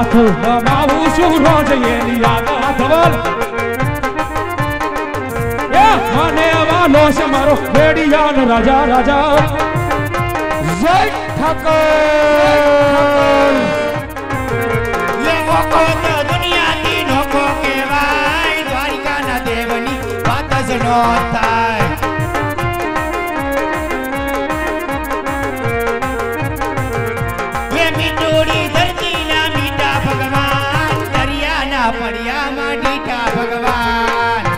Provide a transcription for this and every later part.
હાથ નમાવું છું રોજ એની આગળ ધવલ એ મને વાલો છે મારો રેડિયાન રાજા રાજા જય ઠાકર ये मोको तो दुनिया की नोको केवाय द्वारिका ना देवनी बात ज नो थाय ये मिटोड़ी धरती ना मीठा भगवान दरिया ना पड़िया में मीठा भगवान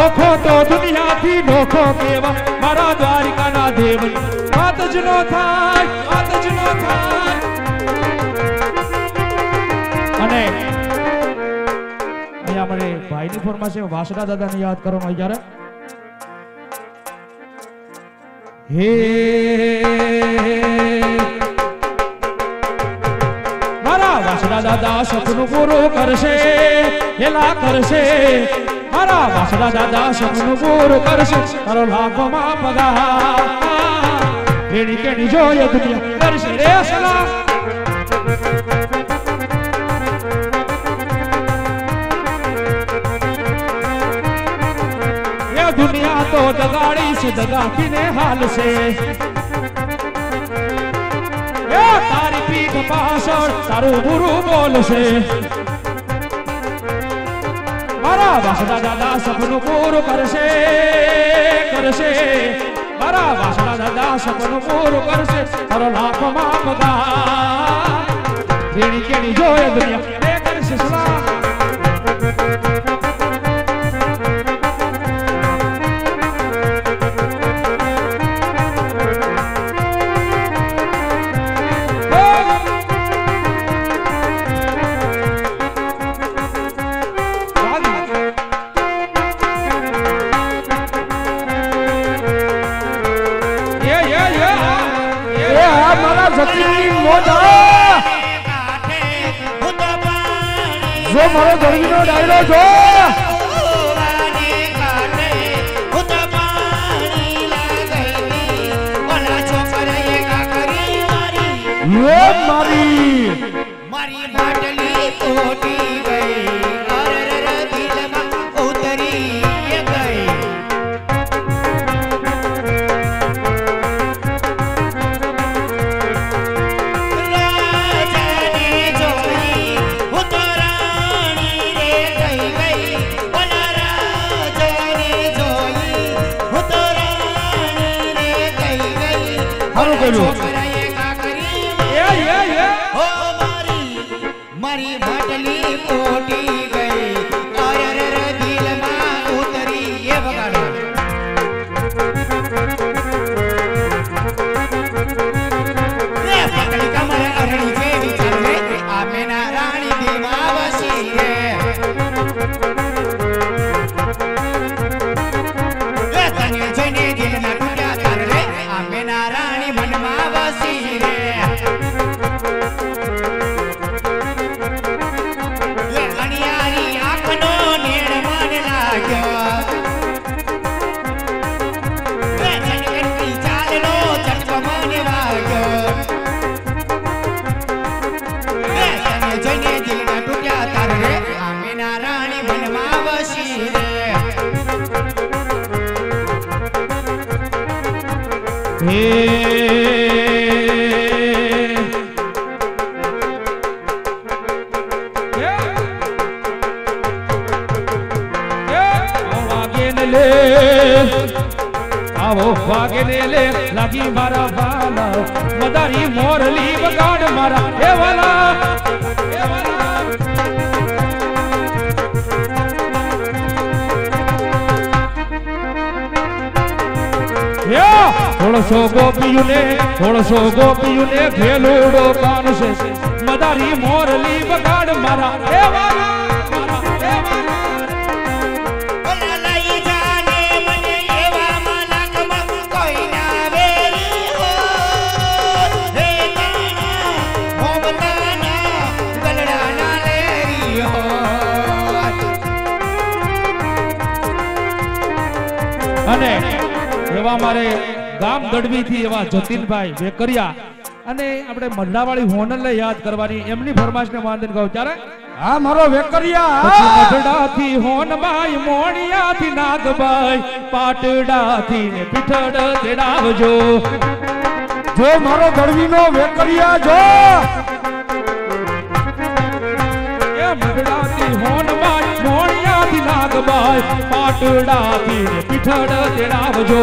ઓખો તો દુનિયાથી નોખો કેવા મારા દ્વારિકાના દેવની વાત જ નો થાય વાત જ નો થાય અને અહીંયા મને ભાઈની ફરમાશે વાસડા દાદાને યાદ કરવાનો જ્યારે હે મારા વાસડા દાદા સપનું પૂરું કરશે હેલા કરશે મારા વાસડા દાદા સપનું પૂરું કરશે તારો લાખોમાં પગાર કેણી કેણી જોઈએ દુનિયા કરશે રે સલામ એ દુનિયા તો દગાડી છે દગાકીને હાલ છે એ તારી પીઠ પાછળ તારું બુરું બોલશે મારા વાસડા દાદા સપનું પૂરું કરશે કરશે મારા વાસડા દાદા સપનું પૂરું કરશે તારો લાખોમાં પગાર કેણી કેણી જોઈએ દુનિયા એ કરશે સલામ जो मारो गरमी नो डायलो जो ये मारी मारी बाटली टूटी गई अरे दिल में उतरी ये गई मारी बाटली टूटी गई अरे दिल में उतरी ये बगाड़ो ये पकड़ी कमर अरड़ी के विचार में आमेना रानी दिमावसी है ये तने जने दिल में टूटा कर रे आमेना रानी मनमावसी रे આવો વાગે ને લે લાગી મારા વાલા મદારી મોરલી બગાડ મારા એ વાલા થોડસો ગોપીયું ને ભેલુડો કાન છે મદારી મોરલી બગાડ મારા એ વાલા અને એવા મારે ગામ ગઢવી થી એવા જતીનભાઈ વેકરિયા અને આપણે મઢડાવાળી હોનલ યાદ કરવાની એમની ફરમાઈશ ને માંદન કહું ત્યારે હા મારો વેકરિયા મઢડા થી હોનબાઈ મોણિયા થી નાગબાઈ પાટડા થી ને પીઠડ તેડાવજો જો મારો ગઢવીનો વેકરિયા જો એ મઢડા થી હોનબાઈ મોણિયા થી નાગબાઈ પાટડા થી ને પીઠડ તેડાવજો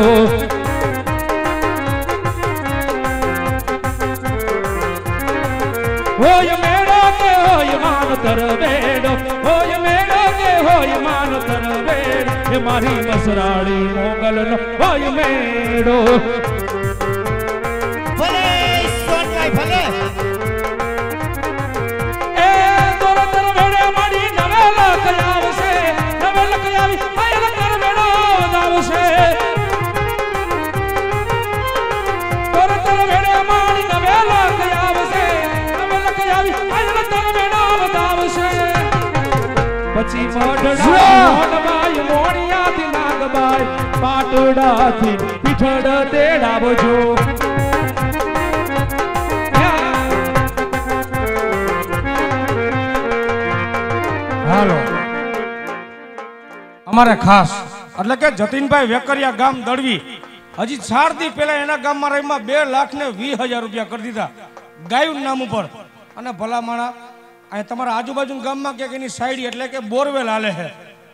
હોય મેળો કે હોય માનતર બેડો હોય મેળો કે હોય માનતર બેડો એ મારી મસરાળી મોગલનો હોય મેળો ભલે સોનભાઈ ભલે એ દોરતર બેડે મારી નવેલા કયાવશે નવેલા કયાવી આયલ કર બેડો આવશે દોરતર બેડે મારી નવેલા કયાવશે પછી મોઢડાઈ મોણિયાથી નાગબાઈ પાટડાથી પીઠડ તેડાવજો હાલો અમારે ખાસ એટલે કે જતીનભાઈ વેકરિયા ગામ દળવી હજી 4 દી પહેલા એના ગામમાં રહીમાં 2,20,000 રૂપિયા કરી દીધા ગાયું નામ ઉપર અને ભલા માણા અહીં તમારા આજુબાજુ ગામમાં ક્યાંક એની સાઈડ એટલે કે બોરવેલ હાલે છે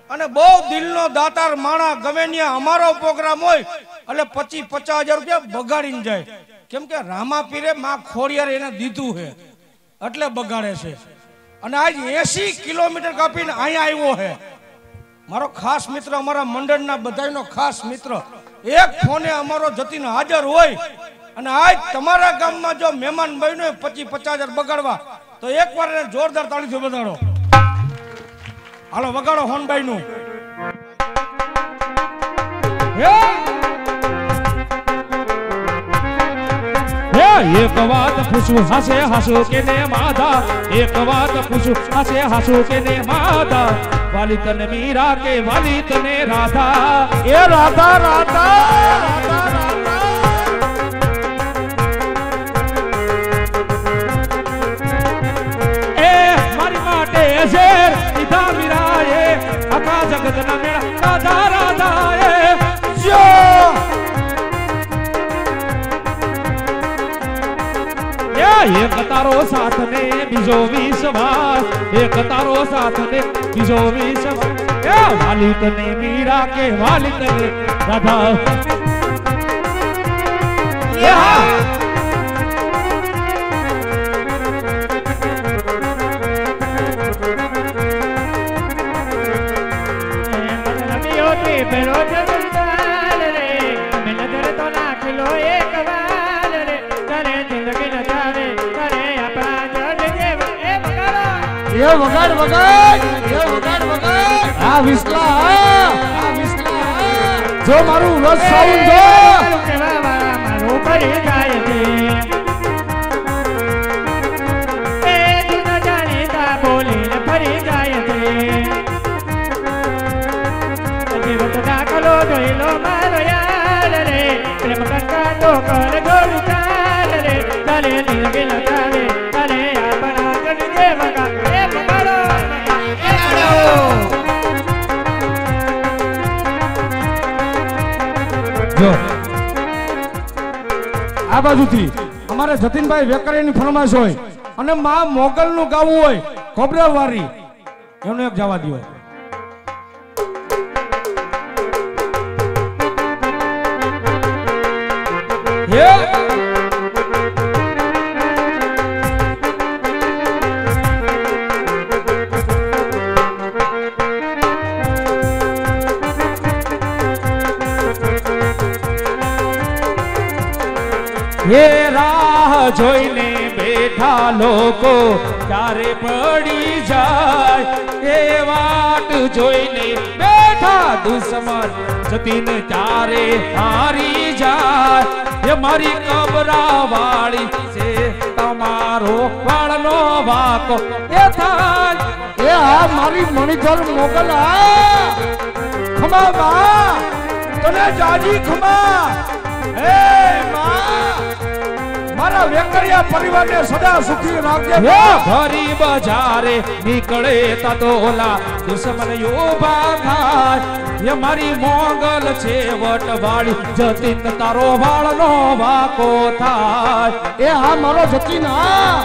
અને બહુ દિલનો દાતાર માણા ગમે ત્યાં અમારો પ્રોગ્રામ હોય એટલે 25-50,000 રૂપિયા બગાડીને જાય કેમ કે રામા પીરે માં ખોડિયાર એને દીધું છે એટલે બગાડે છે અને આજ 80 કિલોમીટર કાપીને અહીંયા આવ્યો છે મારો ખાસ મિત્ર અમારા મંડળના બધાનો ખાસ મિત્ર એક ફોને અમારો જતીન હાજર હોય અને આજ તમારા ગામમાં જો મહેમાન બન્યો 25-50,000 બગાડવા તો એકવાર એને જોરદાર તાળીથી બગાડો હાલો વગાડો હોનભાઈ નું એક વાત પૂછું હસે હસો કે ને માધા એક વાત પૂછું હસે હસો કે ને માધા વાલી તને મીરા કે વાલી તને રાધા એ રાધા રાધા રાધા શેર ઈધા મીરાએ આખા જગતના મેળા રાધા રાધાએ જો એક તારો સાથ ને બીજો વિશ્વાસ એક તારો સાથ ને બીજો વિશ્વાસ વાલી તને મીરા કે વાલી તને Radha pero yo no sale me la tere to na kilo ek baal re tare jindagi na jave tare apna jad ke e વગાડ આ વિસલા જો મારું રસ સાઉન્ડ જો મારું કરી જાય છે એ દુન જાણીતા બોલીને ફરી જાય છે દાખલો જોઈ લો મારો યાર રે પ્રેમ કરતા તો કર ગોળ ચાલ રે તને દિલગે લગાવે તને આપણા કરજે વગા એ બગાડો જો આ બાજુથી અમારે જતીનભાઈ વેકરિયાની ફરમાઈશ હોય અને માં મોગલનું ગાવું હોય કોબરાવારી એનું એક જવા દો. હે રાહ જોઈને બેઠા લોકો ક્યારે પડી જાય, એ વાટ જોઈને બેઠા દુશ્મન જતીન ક્યારે હારી જાય. એ મારી કબરા વાળી છે તમારો વાળનો વાકો એ થાય. એ આ મારી મણિધર મોગલ આ ખમા માં તને જાજી ખમા. હે માં મારા વેકરિયા પરિવારને સદા સુખી રાખજે. ભરી બજારે નીકળે તતોલા દુશ્મન ઉભા થાય. એ મારી મોગલ છે વટવાળી જતીન તારો વાળનો વાકો થાય. એ આ મારો જતીન આ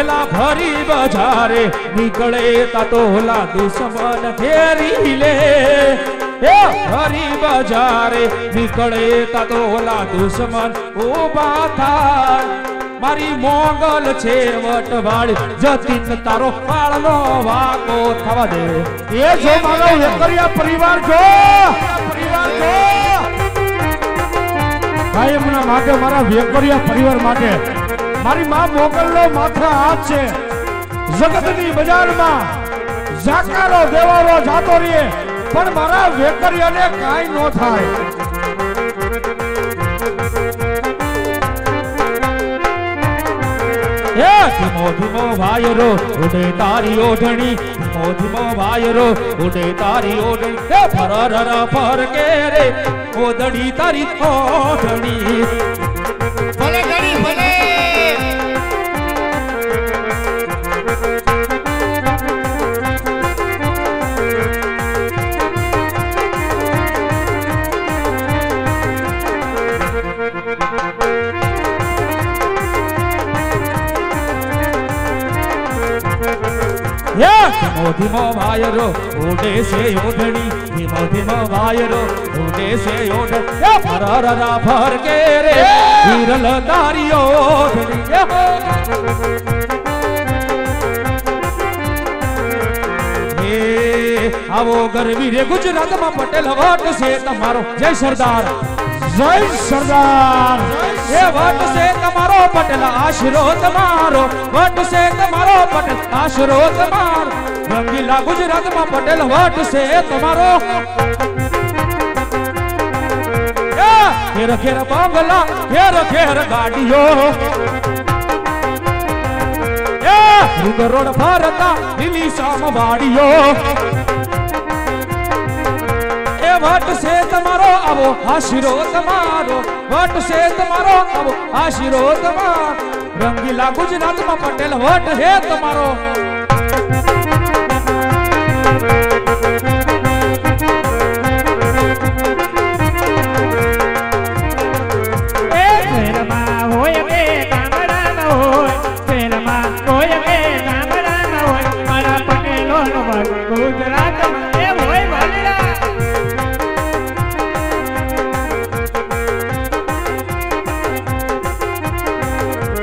એલા ભરી બજારે નીકળે તતોલા દુશ્મન ઘેરી લે. એ ભરી બજારે નીકળે તતોલા દુશ્મન ઉભા થાય. મારી મોગલ છે વટવાળી જતીન તારો વાળનો વાકો થવા દે. એ જો મારો વેકરિયા પરિવાર જો કાયમના માટે મારા વેકરિયા પરિવાર માટે મારી માં મોગલનો માથે હાથ છે. જગતની બજારમાં જાકારો દેવારો જાતો રહે પણ મારા વેકરિયાને કાંઈ ન થાય. ધીમો ધીમો વાયરો ઉડે તારી ઓઢણી, ધીમો ધીમો વાયરો ઉડે તારી ઓઢણી. ફરર ફર કે રે ઓદડી તારી ઓઢણી. ભલે ઘડી ભલે ધીમો ધીમો વાયરો ઉડે છે ઓઢણી, ધીમો ધીમો વાયરો ઉડે છે ઓઢણી. ફરર ફર કે રે વિરલ તારી ઓઢણી. આવો ગરવી રે ગુજરાતમાં પટેલ વટ છે તમારો. જય સરદાર જય સરદાર. એ વટ છે તમારો પટેલ આશરો તમારો, વટ છે તમારો પટેલ આશરો તમારો. રંગીલા ગુજરાતમાં પટેલ વટ છે તમારો. ઘેર ઘેર બંગલા ઘેર ઘેર ગાડીઓ, રીંગ રોડ ફરતા લીલી સામ વાડીઓ. એ વટ છે તમારો આવો આશરો તમારો, વટ છે તમારો આવો આશરો તમારો. રંગીલા ગુજરાતમાં પટેલ વટ છે તમારો.